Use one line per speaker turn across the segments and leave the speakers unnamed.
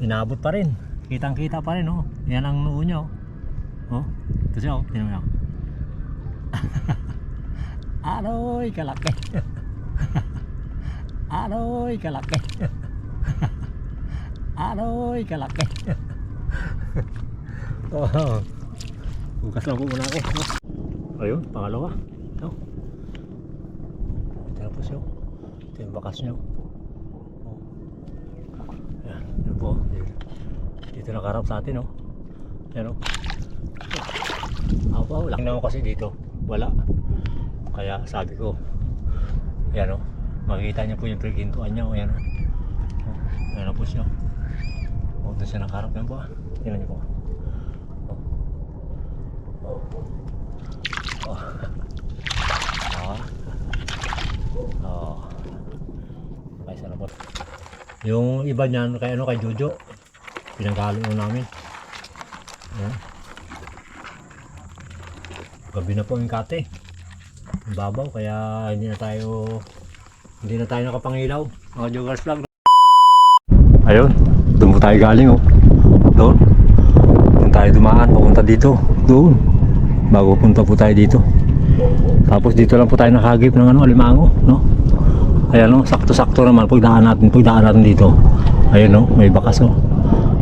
Inabot pa rin. Kitang kita pa rin, oh. Yan ang noo niya, oh. Oh, ito siya, oh. Tingnan mo yan. Aroy, kalaki. Aroy, kalaki. Aroy, kalaki. Oh. Bukas lang po muna ako, oh. Ayun, pangalawa. Ito. Ito na po siya. Ito yung bakas niya. Oh. Ayan, yun po. Dito nakaharap sa atin, oh. Ayan, oh. Apo, lang naman kasi dito. Wala. Kaya sabi ko, ayan, oh. Makikita niya po yung pregintuan niya, oh. Ayan, oh. Ayan na po siya. Oh, doon siya nakaharap. Yan po, ah. Tingnan niyo po. Oh. Oh. Oh. Okay, sana po. Yung iba niyan kay ano, kay Jojo. Pinanghalo namin. Ayan. Gabi na po yung kate. Babaw kaya hindi na tayo nakapangilaw. Mga joggers vlog. Ayun, doon po tayo galing, oh. Doon tayo dumaan papunta dito. Doon. Bago punta po tayo dito. Tapos dito lang po tayo nakagip ng ano, alimango, no? Ayan, no, sakto-sakto naman pagdaan natin dito. Ayun, no, may bakas, oh.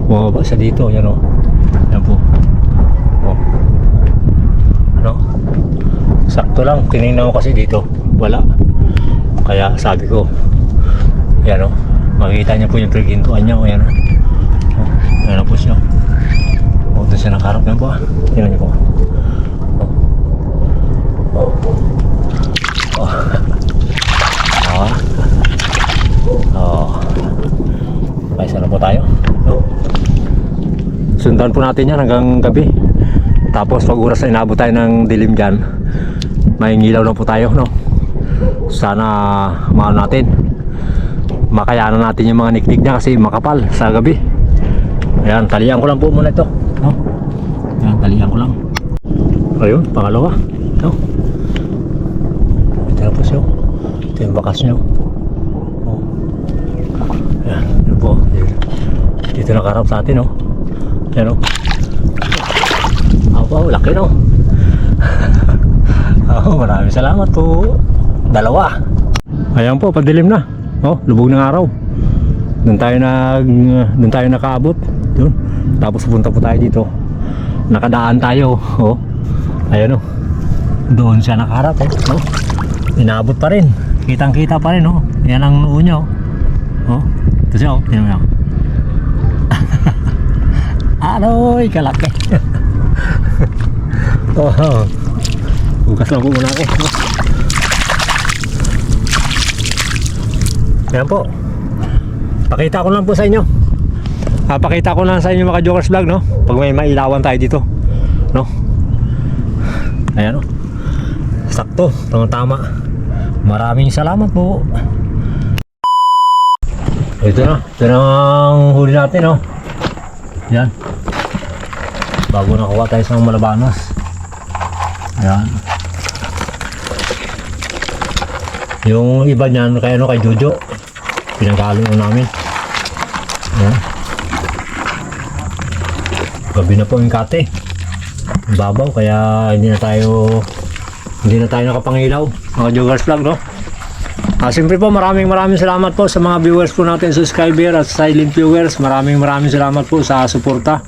Bumaba siya dito, yan, oh. Yan po. Oh. Ano? Sakto lang, tinignan ko kasi dito. Wala. Kaya sabi ko, yan, oh. Makikita niya po yung pregintuan niya, oh, yan, oh. Oh, yan po siya. Oh, doon siya nakaharap, yan po, ah. Tingnan niyo po. Oh. Oh. Oh. Oh. Okay, sana po tayo. Oh. Sundan po natin yan hanggang gabi. Tapos pag oras na inabot tayo ng dilim dyan, may ngilaw na po tayo, no? Sana maano natin, makayanan natin yung mga niknik niya kasi makapal sa gabi. Ayan, talian ko lang po muna ito, no? Ayan, talian ko lang. Ayun, pangalawa. Ito. Ito na po siya. Ito yung bakas niya. Oh. Ayan, yun po. Dito nakaharap sa atin, oh. Ayan, oh. Wow, laki, no? Oh, maraming salamat po. Dalawa. Ayan po, padilim na. Oh, lubog ng araw. Doon tayo nakaabot. Doon. Tapos punta po tayo dito. Nakadaan tayo. Oh. Ayan, oh. Doon siya nakaharap, eh. Oh. Inaabot pa rin. Kitang-kita pa rin, oh. Yan ang noo niya, oh. Oh. Ito siya, oh. Tingnan mo yan. Aroy, kalaki. Oh. Bukas lang po muna ako, oh. Ayan po. Pakita ko lang po sa inyo. Pakita ko lang sa inyo mga joggers vlog, no? Pag may mailawan tayo dito, no? Ayan, oh. Sakto, tama. Maraming salamat po. Ito na ang huli natin, no? Yan. Bago nakuha tayo sa Malabanos. Ayan. Yung iba niyan kay ano, kay Jojo. Pinanghalo namin. Ayan. Gabi na po yung kate. Babaw kaya hindi na tayo nakapangilaw. Mga joggers vlog, no? Siyempre po maraming salamat po sa mga viewers po natin, subscriber at silent viewers. Maraming salamat po sa suporta.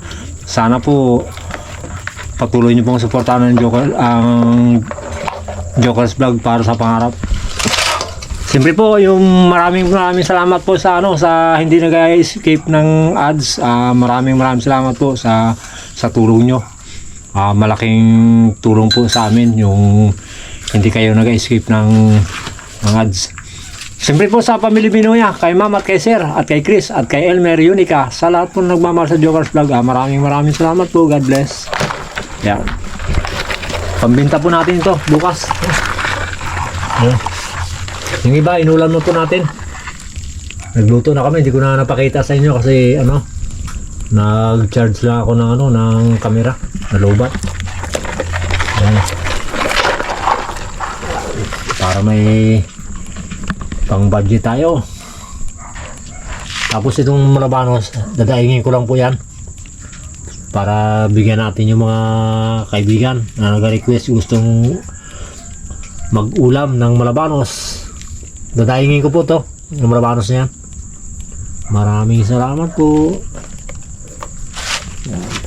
Sana po patuloy niyo pong suportahan ng Joggers vlog para sa pangarap. Siyempre po yung maraming salamat po sa sa hindi nag-escape ng ads. Maraming salamat po sa tulong nyo. Malaking tulong po sa amin yung hindi kayo nag-escape ng ads. Siyempre po sa pamilya Binoya, kay Ma'am at kay Sir at kay Chris at kay Elmer Unica, sa lahat po nagmamahal sa Joggers vlog, maraming salamat po. God bless. Yan. Pambenta po natin ito bukas. Yan. Yung iba inulam na po natin. Nagluto na kami, hindi ko na napakita sa inyo kasi nag-charge lang ako ng camera na lobat. Yan. Para may pang budget tayo. Tapos itong malabanos, dadaingin ko lang po yan. Para bigyan natin yung mga kaibigan na nag-request gustong mag-ulam ng malabanos. Dadaingin ko po to, yung malabanos na yan. Maraming salamat po. Yan.